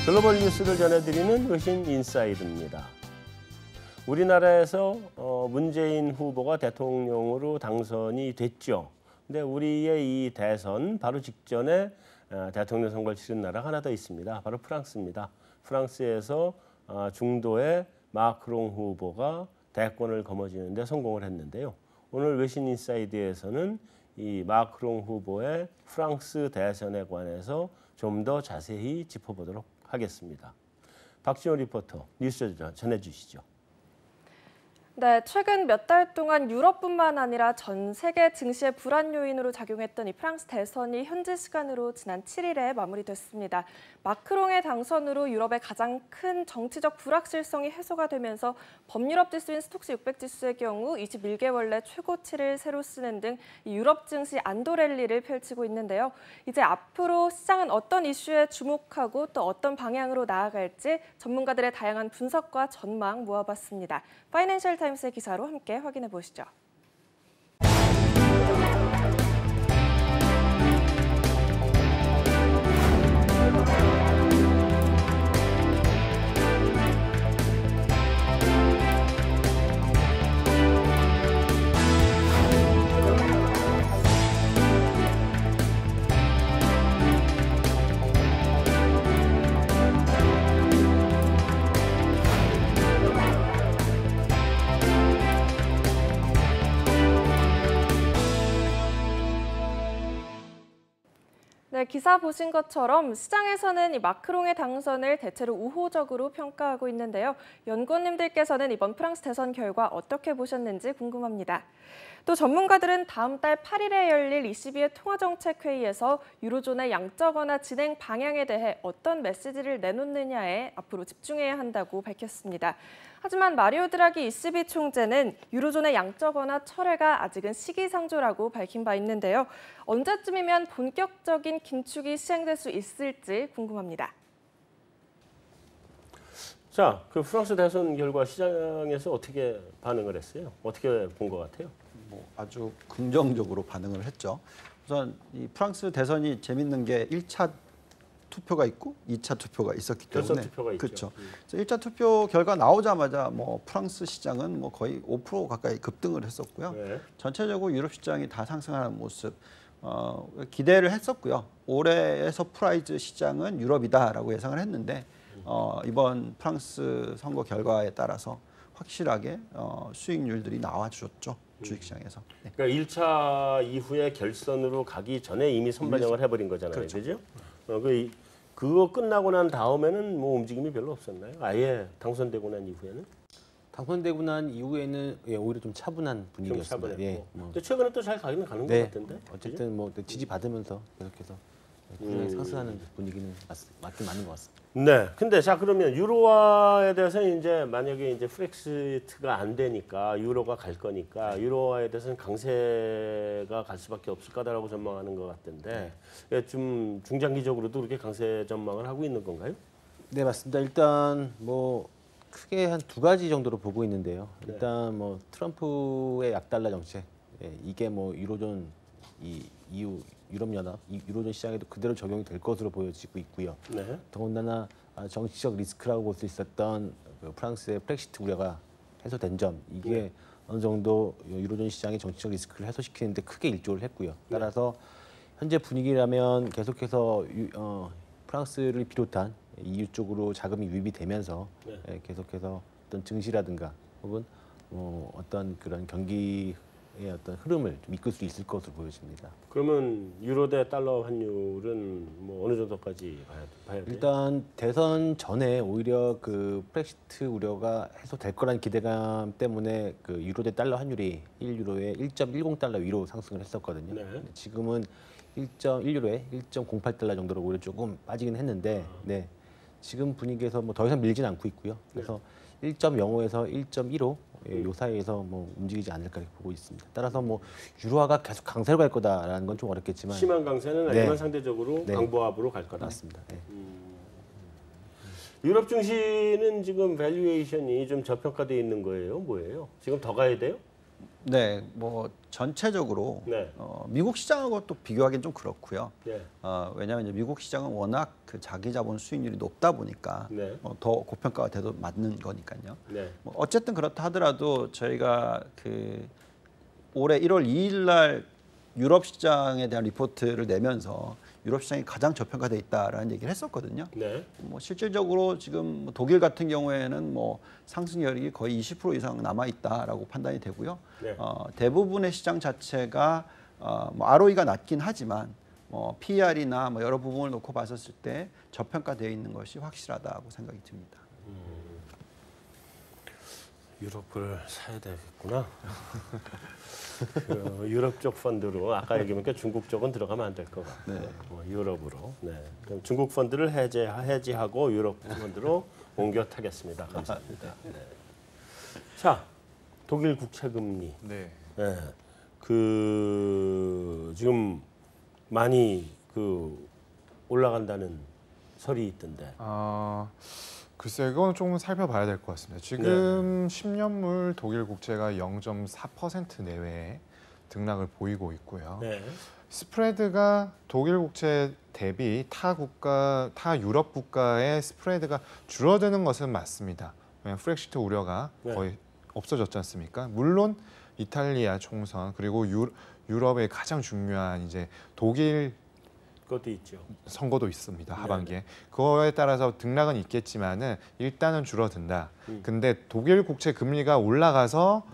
글로벌 뉴스를 전해드리는 의신 인사이드입니다. 우리나라에서 문재인 후보가 대통령으로 당선이 됐죠. 근데 우리의 이 대선 바로 직전에 대통령 선거를 치른 나라가 하나 더 있습니다. 바로 프랑스입니다. 프랑스에서 중도의 마크롱 후보가 대권을 거머쥐는 데 성공을 했는데요. 오늘 외신 인사이드에서는 이 마크롱 후보의 프랑스 대선에 관해서 좀 더 자세히 짚어보도록 하겠습니다. 박지원 리포터 뉴스 전해주시죠. 네, 최근 몇 달 동안 유럽뿐만 아니라 전 세계 증시의 불안 요인으로 작용했던 이 프랑스 대선이 현지 시간으로 지난 7일에 마무리됐습니다. 마크롱의 당선으로 유럽의 가장 큰 정치적 불확실성이 해소가 되면서 범유럽 지수인 스톡스 600 지수의 경우 21개월 내 최고치를 새로 쓰는 등 유럽 증시 안도 랠리를 펼치고 있는데요. 이제 앞으로 시장은 어떤 이슈에 주목하고 또 어떤 방향으로 나아갈지 전문가들의 다양한 분석과 전망 모아봤습니다. 파이낸셜 타임스의 기사로 함께 확인해 보시죠. 네, 기사 보신 것처럼 시장에서는 이 마크롱의 당선을 대체로 우호적으로 평가하고 있는데요. 연구원님들께서는 이번 프랑스 대선 결과 어떻게 보셨는지 궁금합니다. 또 전문가들은 다음 달 8일에 열릴 ECB의 통화정책회의에서 유로존의 양적 완화 진행 방향에 대해 어떤 메시지를 내놓느냐에 앞으로 집중해야 한다고 밝혔습니다. 하지만 마리오 드라기 ECB 총재는 유로존의 양적 완화 철회가 아직은 시기상조라고 밝힌 바 있는데요. 언제쯤이면 본격적인 긴축이 시행될 수 있을지 궁금합니다. 자, 그 프랑스 대선 결과 시장에서 어떻게 반응을 했어요? 어떻게 본 것 같아요? 아주 긍정적으로 반응을 했죠. 우선 이 프랑스 대선이 재밌는 게 1차 투표가 있고 2차 투표가 있었기 때문에 결선 투표가 있죠. 그렇죠. 그래서 1차 투표 결과 나오자마자 프랑스 시장은 거의 5% 가까이 급등을 했었고요. 네. 전체적으로 유럽 시장이 다 상승하는 모습 기대를 했었고요. 올해의 서프라이즈 시장은 유럽이다라고 예상을 했는데 이번 프랑스 선거 결과에 따라서 확실하게 수익률들이 나와줬죠. 주식시장에서. 네. 그러니까 1차 이후에 결선으로 가기 전에 이미 선반영을 해버린 거잖아요. 그렇죠. 그죠? 그거 끝나고 난 다음에는 움직임이 별로 없었나요? 아예 당선되고 난 이후에는? 당선되고 난 이후에는 오히려 좀 차분한 분위기였습니다. 예, 근데 최근에 또 잘 가는 것 같은데? 어쨌든 지지받으면서 계속해서 상승하는 분위기는 맞긴 맞는 것 같습니다. 네, 근데 자 그러면 유로화에 대해서는 이제 만약에 이제 브렉시트가 안 되니까 유로가 갈 거니까 유로화에 대해서는 강세가 갈 수밖에 없을 거다라고 전망하는 것 같던데 좀 중장기적으로도 그렇게 강세 전망을 하고 있는 건가요? 네, 맞습니다. 일단 크게 한 두 가지 정도로 보고 있는데요. 일단 트럼프의 약달러 정책, 이게 유로존 EU 유럽연합, 유로존 시장에도 그대로 적용이 될 것으로 보여지고 있고요. 네. 더군다나 정치적 리스크라고 볼 수 있었던 프랑스의 브렉시트 우려가 해소된 점, 이게 어느 정도 유로존 시장의 정치적 리스크를 해소시키는 데 크게 일조를 했고요. 따라서 현재 분위기라면 계속해서 프랑스를 비롯한 EU 쪽으로 자금이 유입이 되면서 계속해서 어떤 증시라든가 혹은 어떤 그런 경기의 어떤 흐름을 좀 이끌 수 있을 것으로 보여집니다. 그러면 유로 대 달러 환율은 어느 정도까지 봐야 돼요? 일단 대선 전에 오히려 그 브렉시트 우려가 해소될 거라는 기대감 때문에 그 유로 대 달러 환율이 1유로에 1.10달러 위로 상승을 했었거든요. 네. 지금은 1.1유로에 1.08달러 정도로 오히려 조금 빠지긴 했는데 네. 지금 분위기에서 더 이상 밀진 않고 있고요. 그래서 1.05에서 1.15 요 사이에서 움직이지 않을까 보고 있습니다. 따라서 유로화가 계속 강세로 갈 거다라는 건 좀 어렵겠지만 심한 강세는 아니지만 상대적으로 강보합으로 갈 거다. 맞습니다. 네. 유럽 증시는 지금 밸류에이션이 좀 저평가되어 있는 거예요? 뭐예요? 지금 더 가야 돼요? 네, 뭐 전체적으로 네. 미국 시장하고 또 비교하기는 좀 그렇고요. 네. 왜냐하면 이제 미국 시장은 워낙 그 자기 자본 수익률이 높다 보니까 네. 더 고평가가 돼도 맞는 거니까요. 네. 뭐 어쨌든 그렇다 하더라도 저희가 그 올해 1월 2일 날 유럽 시장에 대한 리포트를 내면서 유럽 시장이 가장 저평가돼 있다라는 얘기를 했었거든요. 네. 뭐 실질적으로 지금 뭐 독일 같은 경우에는 뭐 상승률이 거의 20% 이상 남아 있다라고 판단이 되고요. 네. 대부분의 시장 자체가 뭐 ROE가 낮긴 하지만 뭐 PER이나 뭐 여러 부분을 놓고 봤었을 때 저평가되어 있는 것이 확실하다고 생각이 듭니다. 유럽을 사야 되겠구나. 그 유럽 쪽 펀드로 아까 얘기하니까 중국 쪽은 들어가면 안 될 것 같고 네. 유럽으로. 네. 그럼 중국 펀드를 해지하고 유럽 펀드로 옮겨 타겠습니다. 감사합니다. 네. 자, 독일 국채 금리. 네. 네. 그 지금 많이 그 올라간다는 설이 있던데. 글쎄 이건 좀 살펴봐야 될 것 같습니다. 지금 10년물 독일 국채가 0.4% 내외의 등락을 보이고 있고요. 네. 스프레드가 독일 국채 대비 타 유럽 국가의 스프레드가 줄어드는 것은 맞습니다. 왜냐하면 프렉시트 우려가 네. 거의 없어졌지 않습니까? 물론 이탈리아 총선 그리고 유럽의 가장 중요한 이제 독일 그것도 있죠. 선거도 있습니다. 하반기에. 그거에 따라서 등락은 있겠지만은 일단은 줄어든다. 근데 독일 국채 금리가 올라가서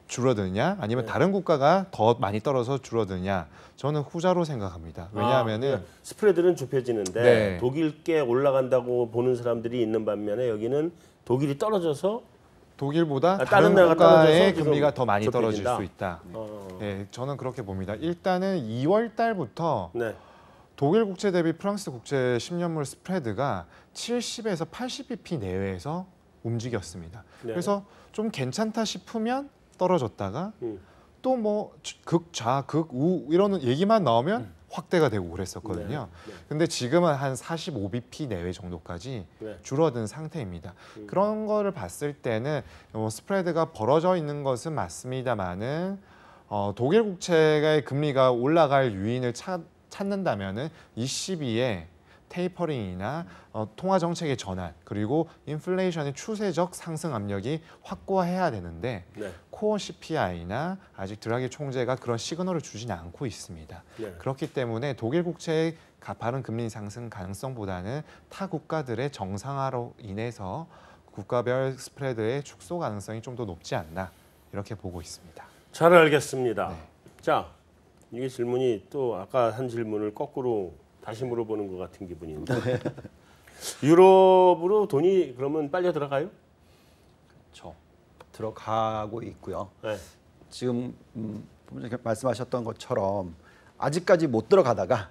줄어드냐 아니면 다른 국가가 더 많이 떨어서 줄어드냐 저는 후자로 생각합니다. 왜냐하면은 스프레드는 좁혀지는데 네. 독일 게 올라간다고 보는 사람들이 있는 반면에 여기는 독일이 떨어져서 독일보다 다른 다른 나라가 국가의 떨어져서 금리가 더 많이 좁혀진다? 떨어질 수 있다. 네, 저는 그렇게 봅니다. 일단은 2월 달부터 네. 독일 국채 대비 프랑스 국채 10년물 스프레드가 70에서 80bp 내외에서 움직였습니다. 네. 그래서 좀 괜찮다 싶으면 떨어졌다가 또 뭐 극좌, 극우 이런 얘기만 나오면 확대가 되고 그랬었거든요. 네. 근데 지금은 한 45bp 내외 정도까지 네. 줄어든 상태입니다. 그런 거를 봤을 때는 스프레드가 벌어져 있는 것은 맞습니다만은 독일 국채의 금리가 올라갈 유인을 찾는다면은 ECB의 테이퍼링이나 통화 정책의 전환 그리고 인플레이션의 추세적 상승 압력이 확고해야 되는데 네. 코어 CPI나 아직 드라기 총재가 그런 시그널을 주지는 않고 있습니다. 네. 그렇기 때문에 독일 국채의 가파른 금리 상승 가능성보다는 타 국가들의 정상화로 인해서 국가별 스프레드의 축소 가능성이 좀 더 높지 않나 이렇게 보고 있습니다. 잘 알겠습니다. 네. 자, 이게 질문이 또 아까 한 질문을 거꾸로 다시 물어보는 것 같은 기분인데 유럽으로 돈이 그러면 빨려 들어가요? 그렇죠. 들어가고 있고요. 네. 지금 부모님 말씀하셨던 것처럼 아직까지 못 들어가다가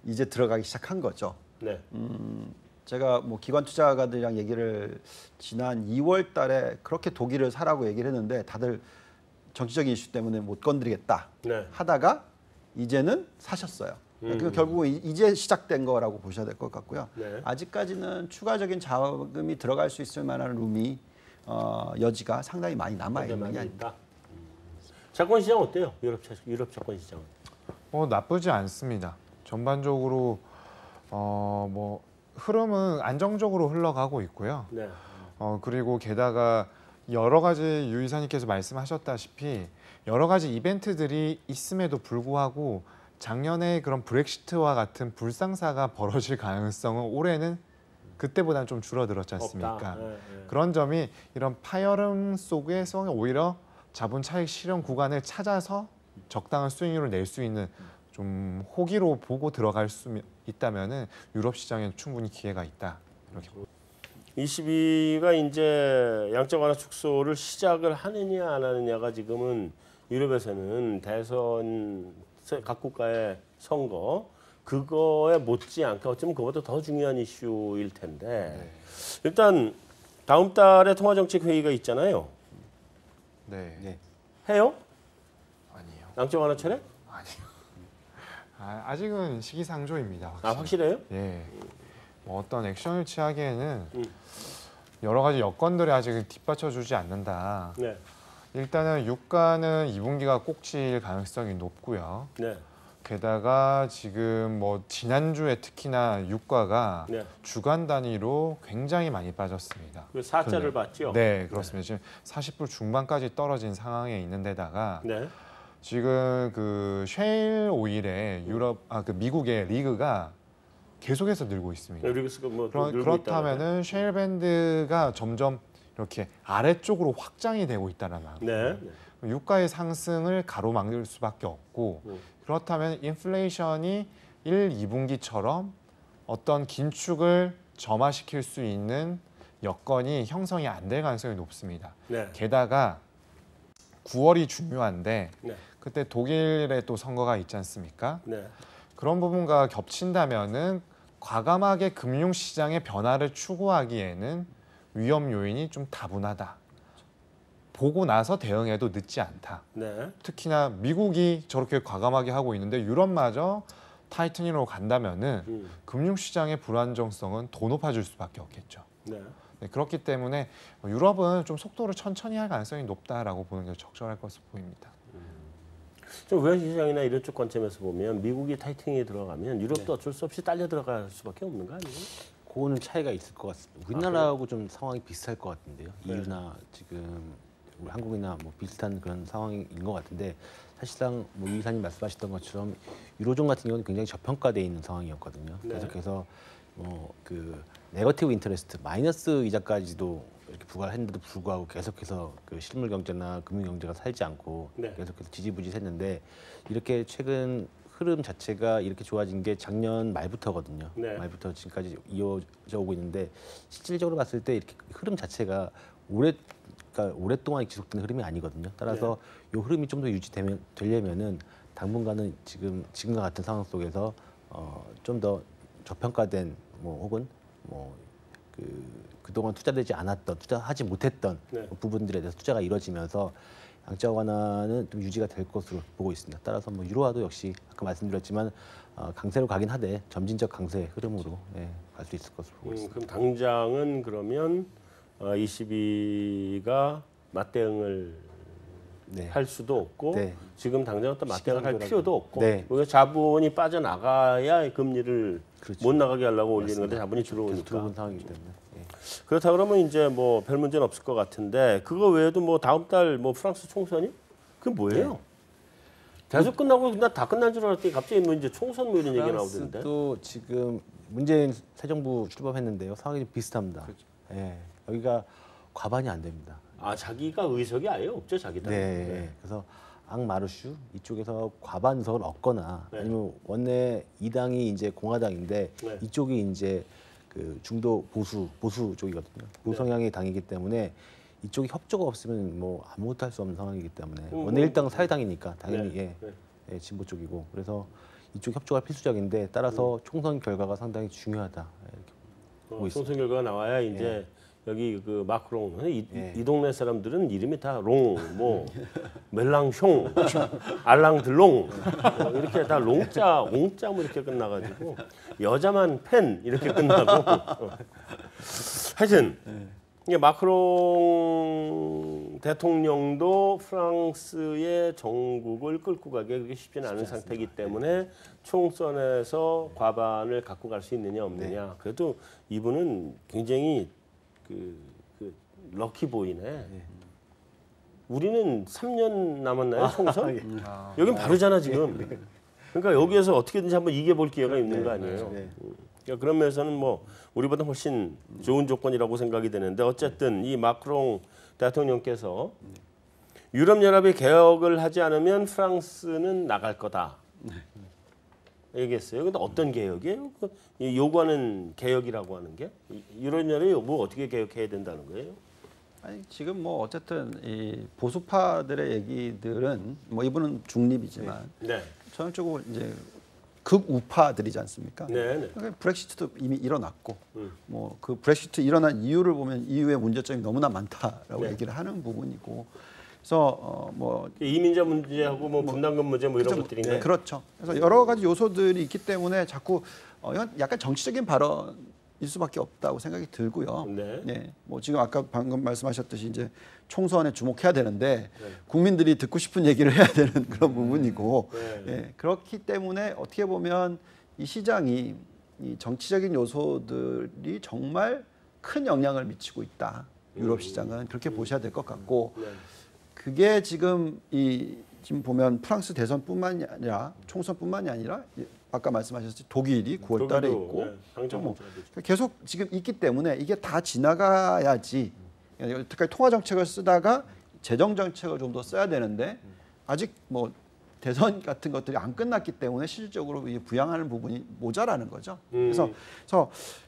이제 들어가기 시작한 거죠. 네. 제가 뭐 기관 투자가들이랑 얘기를 지난 2월 달에 그렇게 독일을 사라고 얘기를 했는데 다들 정치적인 이슈 때문에 못 건드리겠다 네. 하다가 이제는 사셨어요. 그 결국은 이제 시작된 거라고 보셔야 될 것 같고요. 네. 아직까지는 추가적인 자금이 들어갈 수 있을 만한 룸이 여지가 상당히 많이 남아 있는 게 아닙니다. 있다. 채권 시장 어때요? 유럽 채권 시장. 나쁘지 않습니다. 전반적으로 뭐 흐름은 안정적으로 흘러가고 있고요. 네. 그리고 게다가 여러 가지 유 이사님께서 말씀하셨다시피 여러 가지 이벤트들이 있음에도 불구하고 작년에 그런 브렉시트와 같은 불상사가 벌어질 가능성은 올해는 그때보다는 좀 줄어들었지 않습니까? 없다. 네, 네. 그런 점이 이런 파열음 속에서 오히려 자본 차익 실현 구간을 찾아서 적당한 수익률을 낼 수 있는 좀 호기로 보고 들어갈 수 있다면은 유럽 시장에는 충분히 기회가 있다. 이렇게 ECB가 이제 양적 완화 축소를 시작을 하느냐 안 하느냐가 지금은 유럽에서는 대선 각 국가의 선거 그거에 못지않게 어쩌면 그보다 더 중요한 이슈일 텐데 일단 다음 달에 통화정책 회의가 있잖아요. 네. 해요? 아니요. 양적 완화 차례? 아니요. 아직은 시기상조입니다. 확실해요? 예. 뭐 어떤 액션을 취하기에는 여러 가지 여건들이 아직 뒷받쳐주지 않는다. 네. 일단은 유가는 2분기가 꼭질 가능성이 높고요. 네. 게다가 지금 뭐 지난주에 특히나 유가가 네. 주간 단위로 굉장히 많이 빠졌습니다. 그 4자를 봤죠? 네, 그렇습니다. 지금 40불 중반까지 떨어진 상황에 있는 데다가 네. 지금 그 셰일 오일의 그 미국의 리그가 계속해서 늘고 있습니다. 여기서 뭐 그렇다면은 셰일 밴드가 점점 이렇게 아래쪽으로 확장이 되고 있다는 말. 네. 유가의 상승을 가로막을 수밖에 없고 그렇다면 인플레이션이 1, 2분기처럼 어떤 긴축을 점화시킬 수 있는 여건이 형성이 안 될 가능성이 높습니다. 네. 게다가 9월이 중요한데 네. 그때 독일에 또 선거가 있지 않습니까? 네. 그런 부분과 겹친다면은 과감하게 금융시장의 변화를 추구하기에는 위험 요인이 좀 다분하다. 보고 나서 대응해도 늦지 않다. 네. 특히나 미국이 저렇게 과감하게 하고 있는데 유럽마저 타이트닝으로 간다면은 금융시장의 불안정성은 더 높아질 수밖에 없겠죠. 네. 네, 그렇기 때문에 유럽은 좀 속도를 천천히 할 가능성이 높다라고 보는 게 적절할 것으로 보입니다. 좀 외환시장이나 이런 쪽 관점에서 보면 미국이 타이팅에 들어가면 유럽도 네. 어쩔 수 없이 딸려 들어갈 수밖에 없는 거 아니에요? 그거는 차이가 있을 것 같습니다. 우리나라하고 좀 상황이 비슷할 것 같은데요. 네. EU나 지금 우리 한국이나 뭐 비슷한 그런 상황인 것 같은데 사실상 뭐 유 이사님 말씀하셨던 것처럼 유로존 같은 경우는 굉장히 저평가돼 있는 상황이었거든요. 네. 계속해서 뭐 그 네거티브 인터레스트 마이너스 이자까지도 이렇게 부과를 했는데도 불구하고 계속해서 그 실물 경제나 금융 경제가 살지 않고 네. 계속해서 지지부진했는데 이렇게 최근 흐름 자체가 이렇게 좋아진 게 작년 말부터거든요. 네. 말부터 지금까지 이어져 오고 있는데 실질적으로 봤을 때 이렇게 흐름 자체가 그러니까 오랫동안 지속된 흐름이 아니거든요. 따라서 이 흐름이 좀 더 유지되려면은 당분간은 지금과 같은 상황 속에서 좀 더 저평가된 뭐 혹은 뭐 그동안 투자되지 않았던 투자하지 못했던 네. 부분들에 대해서 투자가 이루어지면서 양적 완화는 좀 유지가 될 것으로 보고 있습니다. 따라서 뭐 유로화도 역시 아까 말씀드렸지만 강세로 가긴 하되 점진적 강세 흐름으로 갈 수 있을 것으로 보고 있습니다. 그럼 당장은 그러면 ECB가 맞대응을 네. 할 수도 없고 네. 지금 당장 또 맞대응을 할 시간 필요도 없고 네. 그래서 자본이 빠져나가야 금리를 그렇죠. 못 나가게 하려고 올리는 건데 자본이 계속 들어오니까 들어온 상황이기 때문에. 그렇다 그러면 이제 뭐 별 문제는 없을 것 같은데 그거 외에도 뭐 다음 달 뭐 프랑스 총선이 그게 뭐예요? 계속 끝나고 나 다 끝난 줄 알았더니 갑자기 뭐 이제 총선 뭐 이런 얘기 나오던데. 프랑스도 지금 문재인 새 정부 출범했는데요. 상황이 좀 비슷합니다. 예, 여기가 과반이 안 됩니다. 아 자기가 의석이 아예 없죠 자기다. 네. 그래서 앙마르슈 이쪽에서 과반 의석을 얻거나 네. 아니면 원내 2당이 이제 공화당인데 네. 이쪽이 이제 그 중도 보수 쪽이거든요. 보수 성향의 당이기 때문에 이쪽이 협조가 없으면 뭐 아무것도 할 수 없는 상황이기 때문에 원내 1당은 사회당이니까 당연히 네. 예, 진보 쪽이고 그래서 이쪽 협조가 필수적인데 따라서 총선 결과가 상당히 중요하다 이렇게 보고 있습니다. 총선 결과가 나와야 이제 여기 그 마크롱 이 예. 동네 사람들은 이름이 다 롱, 뭐 멜랑숑, 알랑들롱 이렇게 다 롱자, 옹자 뭐 이렇게 끝나가지고 여자만 펜 이렇게 끝나고 하여튼 이게 마크롱 대통령도 프랑스의 정국을 끌고 가기 그렇게 쉽지는 않은 상태이기 때문에 총선에서 과반을 갖고 갈 수 있느냐 없느냐 그래도 이분은 굉장히 그 럭키보이네. 우리는 3년 남았나요 총선? 여긴 바로잖아 지금. 그러니까 여기에서 어떻게든지 한번 이겨볼 기회가 있는 거 아니에요. 그러니까 그런 면에서는 뭐 우리보다 훨씬 좋은 조건이라고 생각이 되는데 어쨌든 이 마크롱 대통령께서 유럽연합이 개혁을 하지 않으면 프랑스는 나갈 거다. 얘기했어요. 근데 어떤 개혁이에요? 그 요구하는 개혁이라고 하는 게 유럽연합이 뭐 어떻게 개혁해야 된다는 거예요? 아니 지금 뭐 어쨌든 이 보수파들의 얘기들은 뭐 이분은 중립이지만 네. 전형적으로 이제 극우파들이지 않습니까? 네. 네. 그러니까 브렉시트도 이미 일어났고 뭐 그 브렉시트 일어난 이유를 보면 이후에 문제점이 너무나 많다라고 네. 얘기를 하는 부분이고 그래서 뭐 이민자 문제하고 뭐 분담금 문제 뭐 이런 것들인가요? 그렇죠. 그래서 여러 가지 요소들이 있기 때문에 자꾸 이건 약간 정치적인 발언일 수밖에 없다고 생각이 들고요. 네. 네, 뭐 지금 아까 방금 말씀하셨듯이 이제 총선에 주목해야 되는데 네. 국민들이 듣고 싶은 얘기를 해야 되는 그런 부분이고 네. 예, 그렇기 때문에 어떻게 보면 이 시장이 이 정치적인 요소들이 정말 큰 영향을 미치고 있다. 유럽 시장은 그렇게 보셔야 될 것 같고 네. 그게 지금 지금 보면 프랑스 대선뿐만이 아니라 총선뿐만이 아니라 아까 말씀하셨듯이 독일이 9월 달에 독일도, 있고 네, 당장 뭐 문제가 되죠. 계속 지금 있기 때문에 이게 다 지나가야지 여태까지 통화 정책을 쓰다가 재정 정책을 좀 더 써야 되는데 아직 뭐 대선 같은 것들이 안 끝났기 때문에 실질적으로 부양하는 부분이 모자라는 거죠. 그래서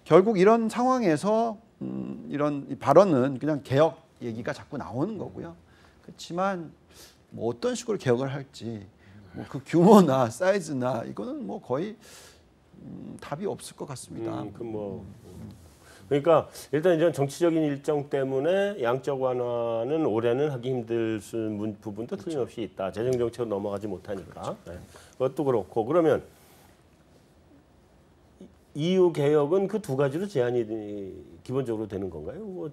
결국 이런 상황에서 이런 이 발언은 그냥 개혁 얘기가 자꾸 나오는 거고요. 그렇지만 뭐 어떤 식으로 개혁을 할지 뭐 그 규모나 사이즈나 이거는 뭐 거의 답이 없을 것 같습니다. 그러니까 일단 이런 정치적인 일정 때문에 양적 완화는 올해는 하기 힘들 부분도 틀림없이 있다. 재정 정책으로 넘어가지 못하니까. 네. 그것도 그렇고 그러면 EU 개혁은 그 두 가지로 제한이 기본적으로 되는 건가요? 뭐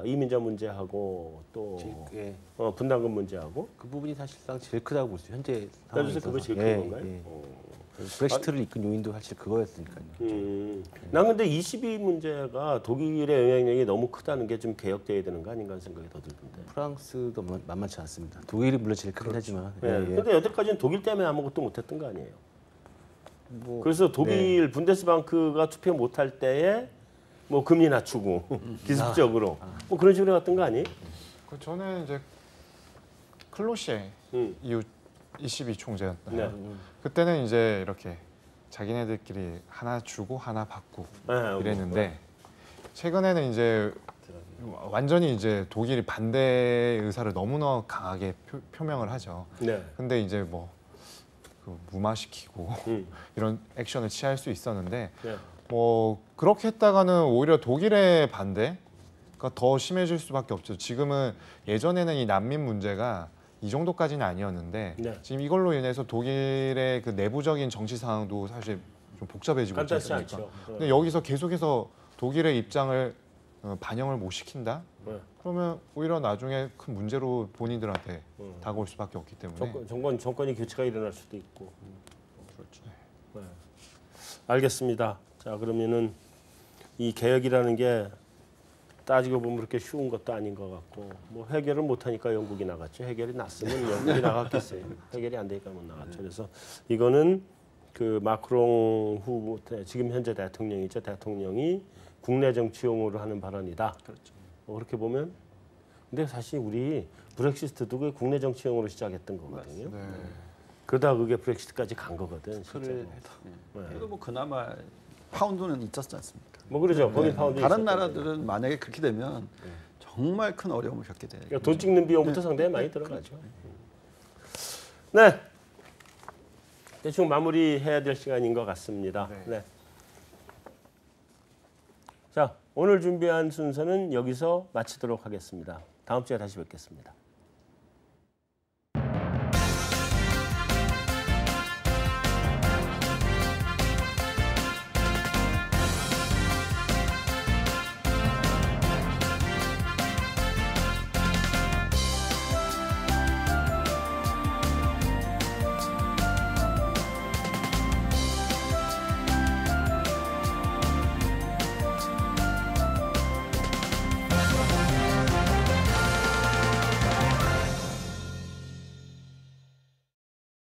이민자 문제하고 또 예. 분담금 문제하고 그 부분이 사실상 제일 크다고 볼 수 있어요. 현재 그래서 상황에서. 그거 제일 큰 건가요? 브렉시트를 이끈 요인도 사실 그거였으니까요. 난 근데 22 문제가 독일의 영향력이 너무 크다는 게 좀 개혁돼야 되는 거 아닌가 하는 생각이 더 들던데. 프랑스도 만만치 않습니다. 독일이 물론 제일 크긴 하지만. 네. 예. 근데 여태까지는 독일 때문에 아무것도 못했던 거 아니에요? 뭐, 그래서 독일 분데스방크가 투표 못할 때에 뭐 금리 낮추고 기습적으로 뭐 그런 식으로 갔던 거 아니에요? 저는 이제 클로시에 EU 22 총재였나요? 네. 그때는 이제 이렇게 자기네들끼리 하나 주고 하나 받고 네, 이랬는데 최근에는 이제 완전히 이제 독일이 반대 의사를 너무나 강하게 표명을 하죠. 네. 근데 이제 뭐 무마시키고 이런 액션을 취할 수 있었는데 네. 뭐 그렇게 했다가는 오히려 독일의 반대가 더 심해질 수밖에 없죠. 지금은 예전에는 이 난민 문제가 이 정도까지는 아니었는데 네. 지금 이걸로 인해서 독일의 그 내부적인 정치 상황도 사실 좀 복잡해지고 있지 간단치 않습니까? 않죠. 근데 여기서 계속해서 독일의 입장을 반영을 못 시킨다? 네. 그러면 오히려 나중에 큰 문제로 본인들한테 다가올 수밖에 없기 때문에 정권이 교체가 일어날 수도 있고. 그렇죠. 네. 알겠습니다. 자 그러면은 이 개혁이라는 게 따지고 보면 그렇게 쉬운 것도 아닌 것 같고 뭐 해결을 못하니까 영국이 나갔죠. 해결이 났으면 영국이 나갔겠어요. 해결이 안 되니까 못 나갔죠. 그래서 이거는 그 마크롱 후보 지금 현재 대통령이죠. 대통령이 국내 정치용으로 하는 발언이다. 그렇죠. 그렇게 보면 근데 사실 우리 브렉시트도 그 국내 정치용으로 시작했던 거거든요. 네. 그러다 그게 브렉시트까지 간 거거든. 실제로. 그래도 뭐 그나마 파운드는 있었지 않습니까? 뭐 그러죠. 거기 파운드 다른 나라들은 만약에 그렇게 되면 정말 큰 어려움을 겪게 돼요. 그러니까 돈 찍는 비용부터 상당히 많이 들어가죠. 네. 대충 마무리해야 될 시간인 것 같습니다. 네. 자, 오늘 준비한 순서는 여기서 마치도록 하겠습니다. 다음 주에 다시 뵙겠습니다.